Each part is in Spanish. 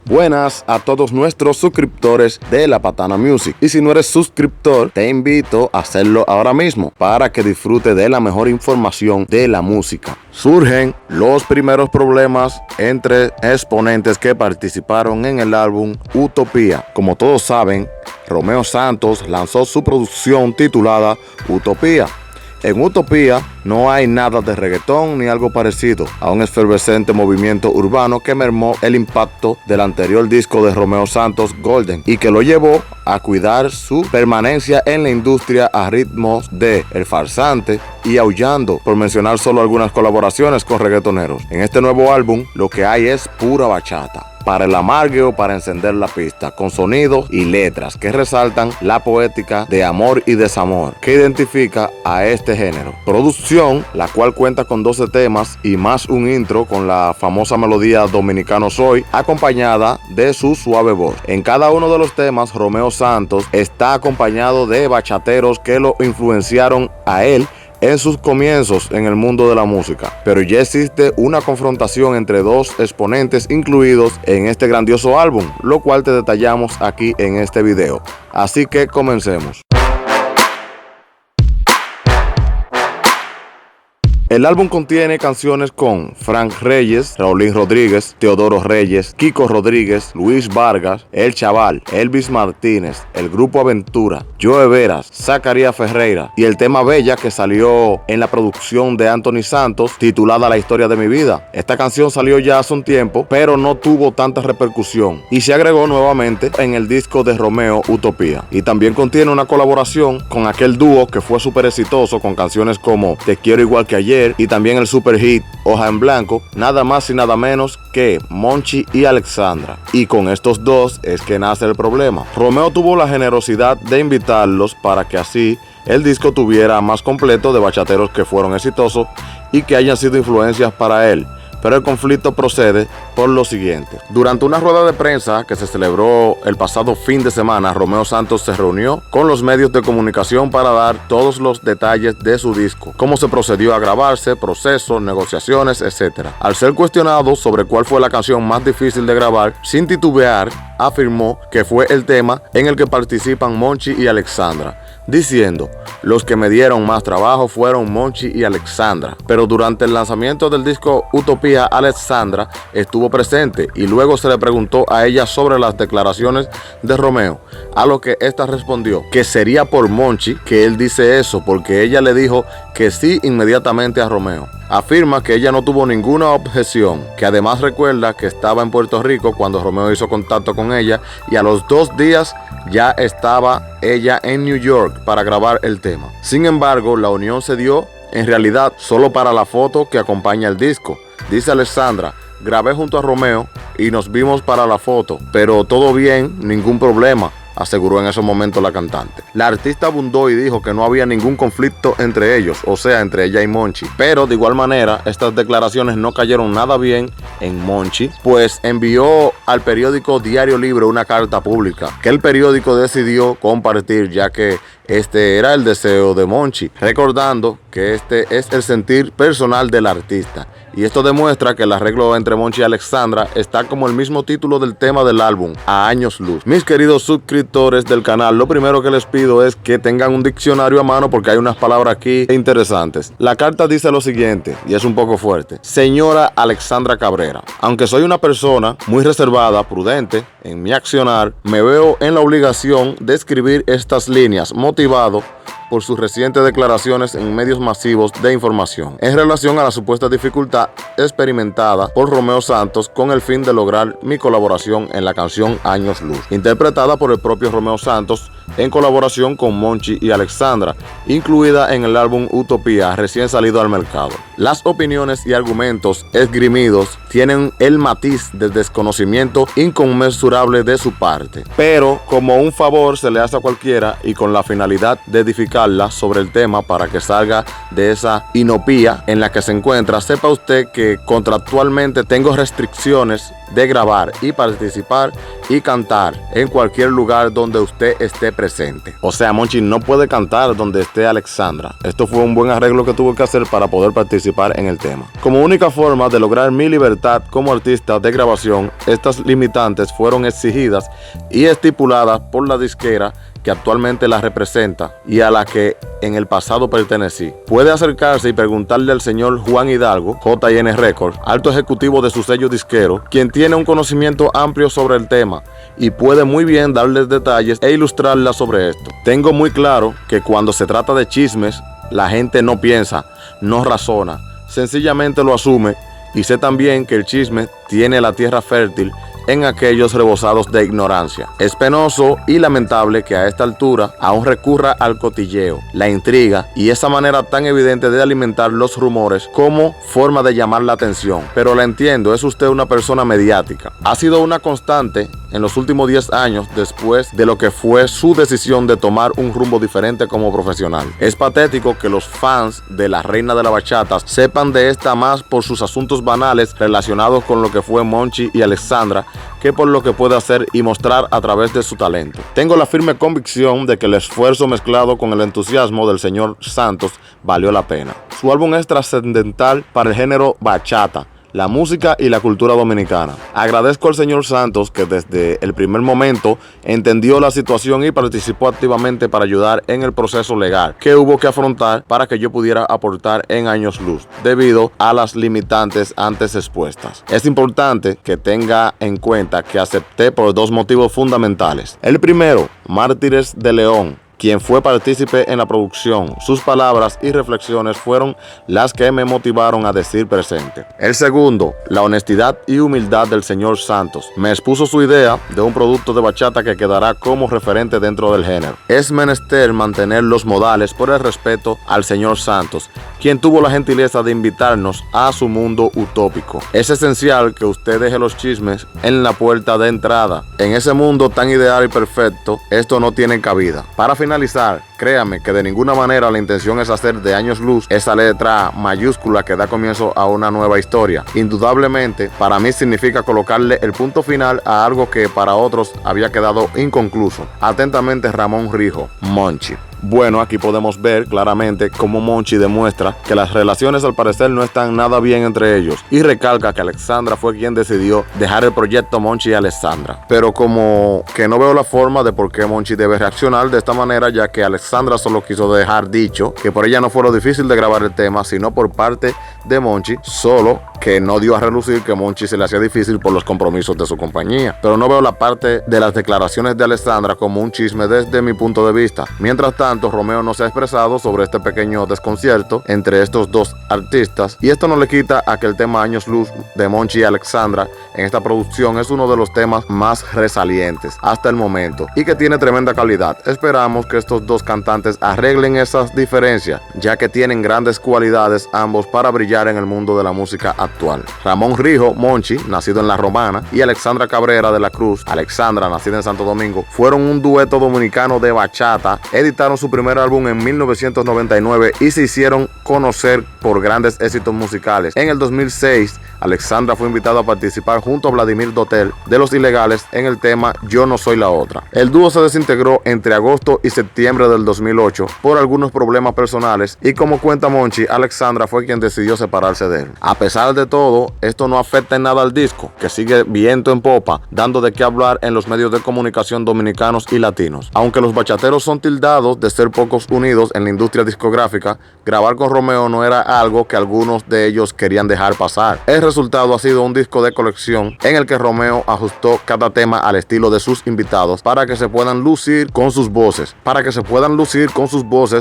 Buenas a todos nuestros suscriptores de La Patana Music. Y si no eres suscriptor, te invito a hacerlo ahora mismo para que disfrute de la mejor información de la música. Surgen los primeros problemas entre exponentes que participaron en el álbum Utopía. Como todos saben, Romeo Santos lanzó su producción titulada Utopía. En Utopía no hay nada de reggaetón ni algo parecido a un efervescente movimiento urbano que mermó el impacto del anterior disco de Romeo Santos, Golden, y que lo llevó a cuidar su permanencia en la industria a ritmos de El Farsante y Aullando, por mencionar solo algunas colaboraciones con reggaetoneros. En este nuevo álbum lo que hay es pura bachata, para el amargue o para encender la pista, con sonidos y letras que resaltan la poética de amor y desamor que identifica a este género. Producción, la cual cuenta con 12 temas y más un intro con la famosa melodía Dominicano Soy, acompañada de su suave voz. En cada uno de los temas, Romeo Santos está acompañado de bachateros que lo influenciaron a él en sus comienzos en el mundo de la música, pero ya existe una confrontación entre dos exponentes incluidos en este grandioso álbum, lo cual te detallamos aquí en este video. Así que comencemos. El álbum contiene canciones con Frank Reyes, Raulín Rodríguez, Teodoro Reyes, Kiko Rodríguez, Luis Vargas, El Chaval, Elvis Martínez, el Grupo Aventura, Joe Veras, Zacarías Ferreira y el tema Bella, que salió en la producción de Anthony Santos titulada La Historia de mi Vida. Esta canción salió ya hace un tiempo, pero no tuvo tanta repercusión y se agregó nuevamente en el disco de Romeo, Utopía. Y también contiene una colaboración con aquel dúo que fue súper exitoso con canciones como Te quiero igual que ayer y también el super hit Hoja en Blanco, nada más y nada menos que Monchi y Alexandra. Y con estos dos es que nace el problema. Romeo tuvo la generosidad de invitarlos para que así el disco tuviera más completo de bachateros que fueron exitosos y que hayan sido influencias para él. Pero el conflicto procede por lo siguiente. Durante una rueda de prensa que se celebró el pasado fin de semana, Romeo Santos se reunió con los medios de comunicación para dar todos los detalles de su disco, cómo se procedió a grabarse, procesos, negociaciones, etc. Al ser cuestionado sobre cuál fue la canción más difícil de grabar, sin titubear, afirmó que fue el tema en el que participan Monchi y Alexandra, diciendo: los que me dieron más trabajo fueron Monchi y Alexandra. Pero durante el lanzamiento del disco Utopía, Alexandra estuvo presente y luego se le preguntó a ella sobre las declaraciones de Romeo, a lo que esta respondió que sería por Monchi que él dice eso, porque ella le dijo que sí inmediatamente a Romeo. Afirma que ella no tuvo ninguna objeción, que además recuerda que estaba en Puerto Rico cuando Romeo hizo contacto con ella y a los 2 días ya estaba ella en New York para grabar el tema. Sin embargo, la unión se dio en realidad solo para la foto que acompaña el disco. Dice Alexandra: grabé junto a Romeo y nos vimos para la foto, pero todo bien, ningún problema, aseguró en ese momento la cantante. La artista abundó y dijo que no había ningún conflicto entre ellos, o sea, entre ella y Monchi. Pero de igual manera, estas declaraciones no cayeron nada bien en Monchi, pues envió al periódico Diario Libre una carta pública que el periódico decidió compartir, ya que este era el deseo de Monchi, recordando que este es el sentir personal del artista. Y esto demuestra que el arreglo entre Monchi y Alexandra está como el mismo título del tema del álbum, A Años Luz. Mis queridos suscriptores del canal, lo primero que les pido es que tengan un diccionario a mano porque hay unas palabras aquí interesantes. La carta dice lo siguiente, y es un poco fuerte: señora Alexandra Cabrera, aunque soy una persona muy reservada, prudente en mi accionar, me veo en la obligación de escribir estas líneas motivado por sus recientes declaraciones en medios masivos de información en relación a la supuesta dificultad experimentada por Romeo Santos con el fin de lograr mi colaboración en la canción Años Luz, interpretada por el propio Romeo Santos en colaboración con Monchi y Alexandra, incluida en el álbum Utopía, recién salido al mercado. Las opiniones y argumentos esgrimidos tienen el matiz de desconocimiento inconmensurable de su parte, pero como un favor se le hace a cualquiera y con la finalidad de edificar explicarla sobre el tema para que salga de esa inopía en la que se encuentra. Sepa usted que contractualmente tengo restricciones de grabar y participar y cantar en cualquier lugar donde usted esté presente. O sea, Monchi no puede cantar donde esté Alexandra. Esto fue un buen arreglo que tuve que hacer para poder participar en el tema. Como única forma de lograr mi libertad como artista de grabación, estas limitantes fueron exigidas y estipuladas por la disquera que actualmente la representa y a la que en el pasado pertenecí. Puede acercarse y preguntarle al señor Juan Hidalgo, JN Records, alto ejecutivo de su sello disquero, quien tiene un conocimiento amplio sobre el tema y puede muy bien darles detalles e ilustrarla sobre esto. Tengo muy claro que cuando se trata de chismes, la gente no piensa, no razona, sencillamente lo asume, y sé también que el chisme tiene la tierra fértil en aquellos rebosados de ignorancia. Es penoso y lamentable que a esta altura aún recurra al cotilleo, la intriga y esa manera tan evidente de alimentar los rumores como forma de llamar la atención. Pero la entiendo, es usted una persona mediática. Ha sido una constante en los últimos 10 años después de lo que fue su decisión de tomar un rumbo diferente como profesional. Es patético que los fans de la reina de la bachata sepan de esta más por sus asuntos banales relacionados con lo que fue Monchi y Alexandra que por lo que puede hacer y mostrar a través de su talento. Tengo la firme convicción de que el esfuerzo mezclado con el entusiasmo del señor Santos valió la pena. Su álbum es trascendental para el género bachata, la música y la cultura dominicana. Agradezco al señor Santos que desde el primer momento entendió la situación y participó activamente para ayudar en el proceso legal que hubo que afrontar para que yo pudiera aportar en años luz debido a las limitantes antes expuestas. Es importante que tenga en cuenta que acepté por dos motivos fundamentales. El primero, Mártires de León, quien fue partícipe en la producción. Sus palabras y reflexiones fueron las que me motivaron a decir presente. El segundo, la honestidad y humildad del señor Santos. Me expuso su idea de un producto de bachata que quedará como referente dentro del género. Es menester mantener los modales por el respeto al señor Santos, quien tuvo la gentileza de invitarnos a su mundo utópico. Es esencial que usted deje los chismes en la puerta de entrada. En ese mundo tan ideal y perfecto, esto no tiene cabida. Para finalizar, créame que de ninguna manera la intención es hacer de años luz esa letra mayúscula que da comienzo a una nueva historia. Indudablemente, para mí significa colocarle el punto final a algo que para otros había quedado inconcluso. Atentamente, Ramón Rijo, Monchi. Bueno, aquí podemos ver claramente cómo Monchi demuestra que las relaciones al parecer no están nada bien entre ellos y recalca que Alexandra fue quien decidió dejar el proyecto Monchi y Alexandra. Pero como que no veo la forma de por qué Monchi debe reaccionar de esta manera, ya que Alexandra solo quiso dejar dicho que por ella no fue lo difícil de grabar el tema, sino por parte de Monchi, solo que no dio a relucir que Monchi se le hacía difícil por los compromisos de su compañía. Pero no veo la parte de las declaraciones de Alexandra como un chisme desde mi punto de vista. Mientras tanto, Romeo no se ha expresado sobre este pequeño desconcierto entre estos dos artistas, y esto no le quita a que el tema Años Luz de Monchi y Alexandra en esta producción es uno de los temas más resalientes hasta el momento y que tiene tremenda calidad. Esperamos que estos dos cantantes arreglen esas diferencias, ya que tienen grandes cualidades ambos para brillar en el mundo de la música actual. Ramón Rijo, Monchi, nacido en La Romana, y Alexandra Cabrera de la Cruz, Alexandra, nacida en Santo Domingo, fueron un dueto dominicano de bachata. Editaron su primer álbum en 1999 y se hicieron conocer por grandes éxitos musicales. En el 2006, Alexandra fue invitada a participar junto a Vladimir Dotel de Los Ilegales en el tema Yo no soy la otra. El dúo se desintegró entre agosto y septiembre del 2008 por algunos problemas personales y, como cuenta Monchi, Alexandra fue quien decidió separarse de él. A pesar de todo, esto no afecta en nada al disco, que sigue viento en popa, dando de qué hablar en los medios de comunicación dominicanos y latinos. Aunque los bachateros son tildados de ser pocos unidos en la industria discográfica, grabar con Romeo no era algo que algunos de ellos querían dejar pasar. El resultado ha sido un disco de colección en el que Romeo ajustó cada tema al estilo de sus invitados para que se puedan lucir con sus voces,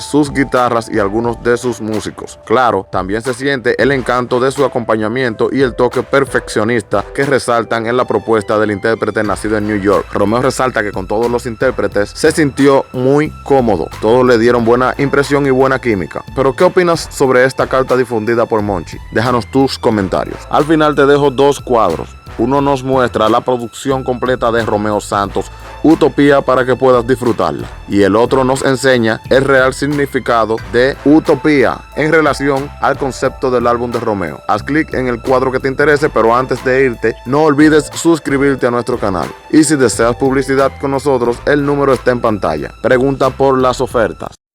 sus guitarras y algunos de sus músicos. Claro, también se siente el encanto de su acompañamiento y el toque perfeccionista que resaltan en la propuesta del intérprete nacido en New York. Romeo resalta que con todos los intérpretes se sintió muy cómodo, todos le dieron buena impresión y buena química. Pero ¿qué opinas sobre esta carta difundida por Monchi? Déjanos tus comentarios. Al final te dejo dos cuadros. uno nos muestra la producción completa de Romeo Santos, Utopía, para que puedas disfrutarla, y el otro nos enseña el real significado de Utopía en relación al concepto del álbum de Romeo. Haz clic en el cuadro que te interese, pero antes de irte, no olvides suscribirte a nuestro canal. Y si deseas publicidad con nosotros, el número está en pantalla. Pregunta por las ofertas.